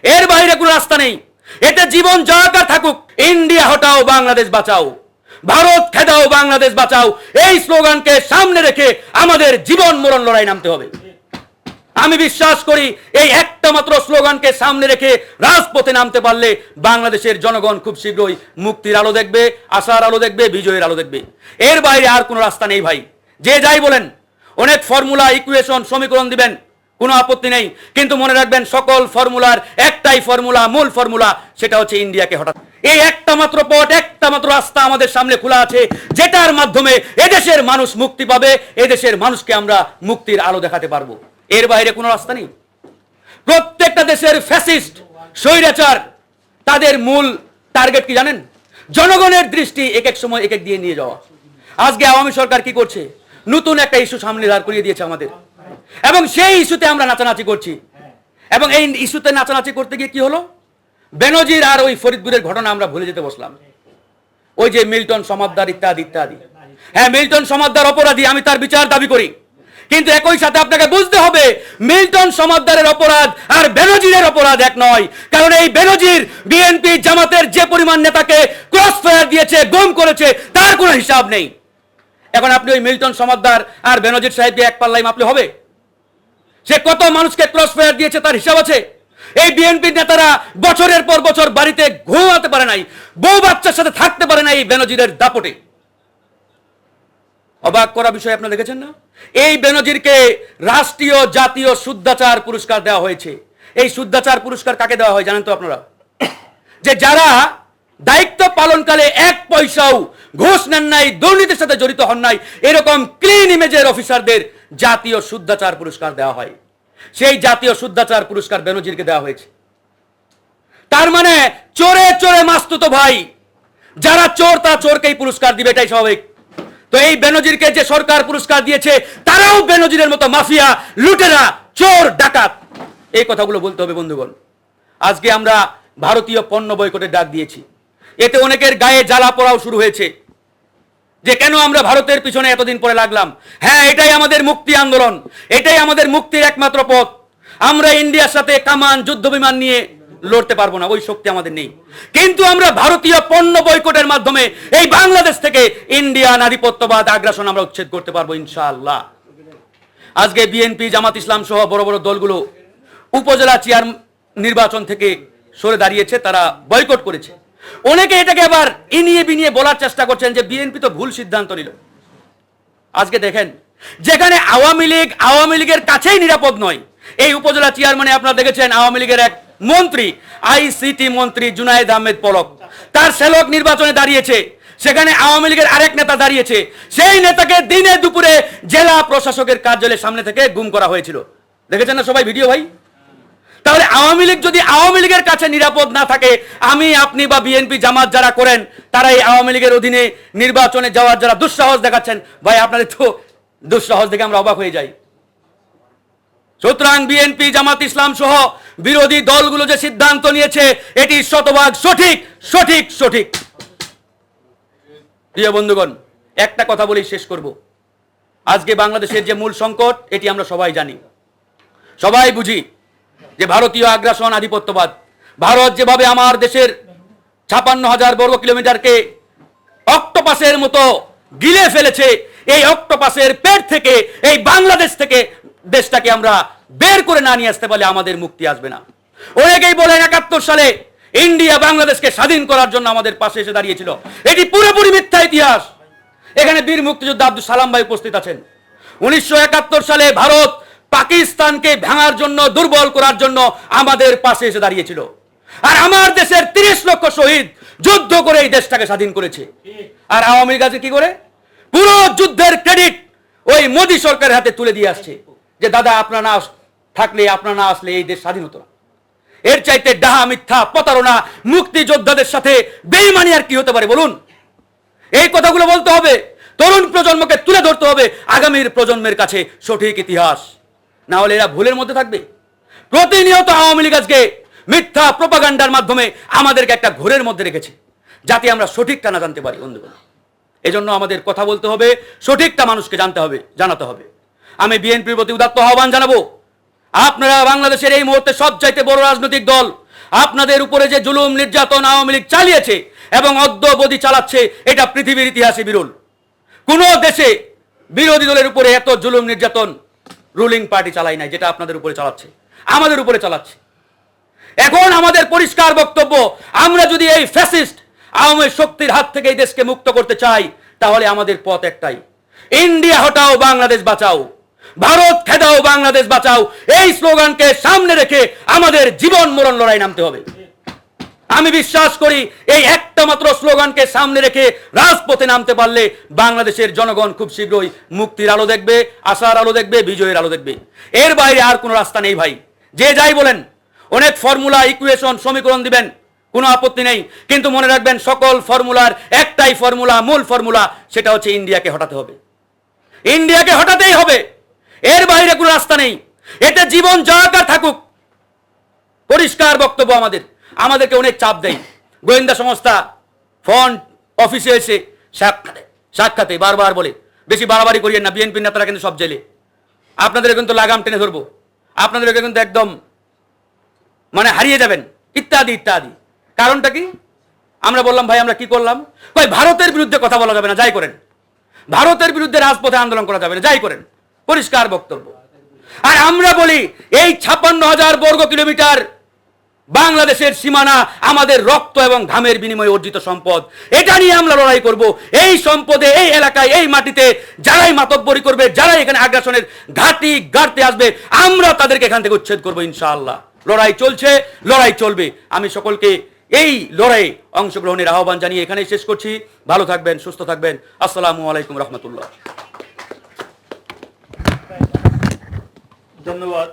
এর বাইরে কোনো রাস্তা নেই। এতে জীবন যাকার থাকুক, ইন্ডিয়া হটাও বাংলাদেশ বাঁচাও, ভারত খেদাও বাংলাদেশ বাঁচাও, এই স্লোগানকে সামনে রেখে আমাদের জীবন মরণ লড়াই নামতে হবে। আমি বিশ্বাস করি এই একটা মাত্র স্লোগানকে সামনে রেখে রাজপথে নামতে পারলে বাংলাদেশের জনগণ খুব শীঘ্রই মুক্তির আলো দেখবে, আশার আলো দেখবে, বিজয়ের আলো দেখবে। এর বাইরে আর কোনো রাস্তা নেই ভাই। যে যাই বলেন, অনেক ফর্মুলা, ইকুয়েশন, সমীকরণ দিবেন, কোনো আপত্তি নেই, কিন্তু মনে রাখবেন সকল ফর্মুলার একটাই ফর্মুলা, মূল ফর্মুলা, সেটা হচ্ছে ইন্ডিয়াকে হঠাৎ। এই একটা মাত্র পথ, একটা মাত্র রাস্তা আমাদের সামনে খোলা আছে, যেটার মাধ্যমে এদেশের মানুষ মুক্তি পাবে, এদেশের মানুষকে আমরা মুক্তির আলো দেখাতে পারবো। এর বাইরে কোনো রাস্তা নেই। প্রত্যেকটা দেশের ফ্যাসিস্ট, স্বৈরাচার, তাদের মূল টার্গেট কি জানেন? জনগণের দৃষ্টি এক এক সময় এক এক দিয়ে নিয়ে যাওয়া। আজকে আওয়ামী সরকার কি করছে? নতুন একটা ইস্যু সামনে দাঁড় করিয়ে দিয়েছে আমাদের, এবং সেই ইস্যুতে আমরা নাচানাচি করছি। এবং এই ইস্যুতে নাচানাচি করতে গিয়ে কি হলো? বেনজির আর ওই ফরিদপুরের ঘটনা আমরা ভুলে যেতে বসলাম। ওই যে মিল্টন সমাদ্দার ইত্যাদি ইত্যাদি। হ্যাঁ, মিল্টন সমাদ্দার অপরাধী, আমি তার বিচার দাবি করি, কিন্তু একই সাথে আপনাকে বুঝতে হবে মিল্টন সমাদ্দারের অপরাধ আর বেনজিরের অপরাধ এক নয়। কারণ এই বেনজির বিএনপি জামাতের যে পরিমাণ নেতাকে ক্রস ফায়ার দিয়েছে, গুম করেছে, তার কোনো হিসাব নেই। এখন আপনি ওই মিল্টন সমাদ্দার আর বেনজির সাহেবকে এক পাল্লায় মাপলে হবে? সে কত মানুষকে ক্রস ফায়ার দিয়েছে তার হিসাব আছে। এই বিএনপি নেতারা বছরের পর বছর বাড়িতে ঘুমাতে পারে নাই, বউ বাচ্চার সাথে থাকতে পারে নাই এই বেনজিরের দাপটে। অবাক করা বিষয় আপনারা দেখেছেন না? এই বেনজিরকে রাষ্ট্রীয় জাতীয় শুদ্ধাচার পুরস্কার দেওয়া হয়েছে। এই শুদ্ধাচার পুরস্কার কাকে দেওয়া হয় জানেন তো আপনারা? যে যারা দায়িত্ব পালনকালে এক পয়সাও ঘুষ নেন নাই, দুর্নীতির সাথে জড়িত হন নাই, এরকম ক্লিন ইমেজের অফিসারদের জাতীয় শুদ্ধাচার পুরস্কার দেওয়া হয়। সেই জাতীয় শুদ্ধাচার পুরস্কার বেনজিরকে দেওয়া হয়েছে। তার মানে চোরে চোরে মাস্তুত ভাই, যারা চোর তারা চোরকেই পুরস্কার দিবে, এটাই স্বাভাবিক। তো এই বেনজিরকে যে সরকার পুরস্কার দিয়েছে, তারাও বেনজিরের মতো মাফিয়া, লুটেরা, চোর, ডাকাত। এই কথাগুলো বলতে হবে বন্ধুগণ। আজকে আমরা ভারতীয় পণ্য বয়কটের ডাক দিয়েছি। এতে অনেকের গায়ে জ্বালা পোড়াও শুরু হয়েছে যে কেন আমরা ভারতের পিছনে এতদিন পরে লাগলাম। হ্যাঁ, এটাই আমাদের মুক্তি আন্দোলন, এটাই আমাদের মুক্তির একমাত্র পথ। আমরা ইন্ডিয়ার সাথে কামান, যুদ্ধ বিমান নিয়ে লড়তে পারবো না, ওই শক্তি আমাদের নেই। কিন্তু আমরা ভারতীয় পণ্য বয়কটের মাধ্যমে এই বাংলাদেশ থেকে ইন্ডিয়ান আধিপত্যবাদ, আগ্রাসন আমরা উচ্ছেদ করতে পারবো ইনশাআল্লাহ। আজকে বিএনপি, জামাত ইসলাম সহ বড় বড় দলগুলো উপজেলা চেয়ার নির্বাচন থেকে সরে দাঁড়িয়েছে, তারা বয়কট করেছে। অনেকে এটাকে আবার ইনিয়ে বিনিয়ে বলার চেষ্টা করছেন যে বিএনপি তো ভুল সিদ্ধান্ত নিল। আজকে দেখেন, যেখানে আওয়ামী লীগের কাছেই নিরাপদ নয়, এই উপজেলা চেয়ারম্যানে আপনারা দেখেছেন আওয়ামী লীগের এক মন্ত্রী, আইসিটি মন্ত্রী জুনায়েদ আহমেদ পলক, তার শ্যালক নির্বাচনে দাঁড়িয়েছে। সেখানে আওয়ামী লীগের আরেক নেতা দাঁড়িয়েছে, সেই নেতাকে দিনে দুপুরে জেলা প্রশাসকের কার্যালয়ের সামনে থেকে গুম করা হয়েছিল। দেখেছেন না সবাই ভিডিও ভাই? তাহলে আওয়ামী লীগ যদি আওয়ামী লীগের কাছে নিরাপদ না থাকে, আমি, আপনি বা বিএনপি জামাত যারা করেন, তারা এই আওয়ামী লীগের অধীনে নির্বাচনে যাওয়ার যারা দুঃসাহস দেখাচ্ছেন, ভাই আপনাদের তো দুঃসাহস দেখে আমরা অবাক হয়ে যাই। সুতরাং বিএনপি, জামাত ইসলাম সহ বিরোধী দলগুলো যে সিদ্ধান্ত নিয়েছে, এটি শতভাগ সঠিক সঠিক সঠিক। প্রিয় বন্ধুগণ, একটা কথা বলেই শেষ করব। আজকে বাংলাদেশের যে মূল সংকট, এটি আমরা সবাই জানি, সবাই বুঝি, যে ভারতীয় আগ্রাসন, আধিপত্যবাদ। ভারত যেভাবে আমার দেশের 56,000 বর্গ কিলোমিটারকে অক্টোপাসের মতো গিলে ফেলেছে, এই অক্টোপাসের পেট থেকে, এই বাংলাদেশ থেকে দেশটাকে আমরা বের করে না নিয়ে আসতে পারলে আমাদের মুক্তি আসবে না। অনেকেই বলেন 71 সালে ইন্ডিয়া বাংলাদেশকে স্বাধীন করার জন্য আমাদের পাশে এসে দাঁড়িয়েছিল। এটি পুরোপুরি মিথ্যা ইতিহাস। এখানে বীর মুক্তিযোদ্ধা আব্দুল সালাম ভাই উপস্থিত আছেন। 1971 সালে ভারত পাকিস্তানকে ভাঙার জন্য, দুর্বল করার জন্য আমাদের পাশে এসে দাঁড়িয়েছিল। আর আমার দেশের 30 লক্ষ শহীদ যুদ্ধ করে এই দেশটাকে স্বাধীন করেছে। আর আওয়ামী লীগ কি করে? পুরো যুদ্ধের ক্রেডিট ওই মোদী সরকারের হাতে তুলে দিয়ে আসছে, যে দাদা আপনারা না থাকলে, আপনারা না আসলে এই দেশ স্বাধীন হতো না। এর চাইতে ডাহা, মিথ্যা, প্রতারণা, মুক্তিযোদ্ধাদের সাথে বেঈমানি আর কি হতে পারে বলুন? এই কথাগুলো বলতে হবে, তরুণ প্রজন্মকে তুলে ধরতে হবে আগামীর প্রজন্মের কাছে সঠিক ইতিহাস, না হলে এরা ভুলের মধ্যে থাকবে। প্রতিনিয়ত আওয়ামী লীগ আজকে মিথ্যা প্রপাগান্ডার মাধ্যমে আমাদেরকে একটা ঘোরের মধ্যে রেখেছে, যাতে আমরা সঠিকটা না জানতে পারি বন্ধুগণ। এজন্য আমাদের কথা বলতে হবে, সঠিকটা মানুষকে জানাতে হবে। আমি বিএনপির প্রতি উদাত্ত আহ্বান জানাবো, আপনারা বাংলাদেশের এই মুহূর্তে সবচাইতে বড় রাজনৈতিক দল, আপনাদের উপরে যে জুলুম নির্যাতন আওয়ামী লীগ চালিয়েছে এবং অদ্যাবধি চালাচ্ছে, এটা পৃথিবীর ইতিহাসে বিরল। কোন দেশে বিরোধী দলের উপরে এত জুলুম নির্যাতন রুলিং পার্টি চালায় নাই, যেটা আপনাদের উপরে চালাচ্ছে, আমাদের উপরে চালাচ্ছে। এখন আমাদের পরিষ্কার বক্তব্য, আমরা যদি এই ফ্যাসিস্ট আওয়ামী শক্তির হাত থেকে এই দেশকে মুক্ত করতে চাই, তাহলে আমাদের পথ একটাই, ইন্ডিয়া হটাও বাংলাদেশ বাঁচাও, ভারত খেদাও বাংলাদেশ বাঁচাও। এই স্লোগানকে সামনে রেখে আমাদের জীবন মরণ লড়াই নামতে হবে। আমি বিশ্বাস করি এই একটা মাত্র স্লোগানকে সামনে রেখে রাজপথে নামতে পারলে বাংলাদেশের জনগণ খুব শীঘ্রই মুক্তির আলো দেখবে, আশার আলো দেখবে, বিজয়ের আলো দেখবে। এর বাইরে আর কোনো রাস্তা নেই ভাই। যে যাই বলেন, অনেক ফর্মুলা, ইকুয়েশন, সমীকরণ দিবেন, কোনো আপত্তি নেই, কিন্তু মনে রাখবেন সকল ফর্মুলার একটাই ফর্মুলা, মূল ফর্মুলা, সেটা হচ্ছে ইন্ডিয়াকে হটাতে হবে। ইন্ডিয়াকে হটাতেই হবে, এর বাইরে কোনো রাস্তা নেই। এতে জীবন যাকার থাকুক। পরিষ্কার বক্তব্য আমাদের, আমাদেরকে অনেক চাপ দেয় গোয়েন্দা সংস্থা, ফ্রন্ট অফিসে এসে সাক্ষাতে বারবার বলে, বেশি বাড়াবাড়ি করিয়েন না, বিএনপির নেতারা কিন্তু সব জেলে, আপনাদের কিন্তু লাগাম টেনে ধরবো, আপনাদেরকে কিন্তু একদম মানে হারিয়ে যাবেন, ইত্যাদি ইত্যাদি। কারণটা কি? আমরা বললাম ভাই আমরা কি করলাম? ভাই ভারতের বিরুদ্ধে কথা বলা যাবে না, যাই করেন। ভারতের বিরুদ্ধে রাজপথে আন্দোলন করা যাবে না, যাই করেন। পরিষ্কার বক্তব্য। আর আমরা বলি এই 56,000 বর্গ কিলোমিটার বাংলাদেশের সীমানা আমাদের রক্ত এবং ঘামের বিনিময়ে অর্জিত সম্পদ, এটা নিয়ে আমরা লড়াই করব। এই সম্পদে, এই এলাকায়, এই মাটিতে যারাই মাতব্বরি করবে, যারাই এখানে আগ্রাসনের ঘাঁটি গাড়তে আসবে, আমরা তাদেরকে এখান থেকে উচ্ছেদ করবো ইনশাআল্লাহ। লড়াই চলছে, লড়াই চলবে। আমি সকলকে এই লড়াইয়ে অংশগ্রহণের আহ্বান জানিয়ে এখানেই শেষ করছি। ভালো থাকবেন, সুস্থ থাকবেন। আসসালামু আলাইকুম রহমতুল্লাহ। ধন্যবাদ।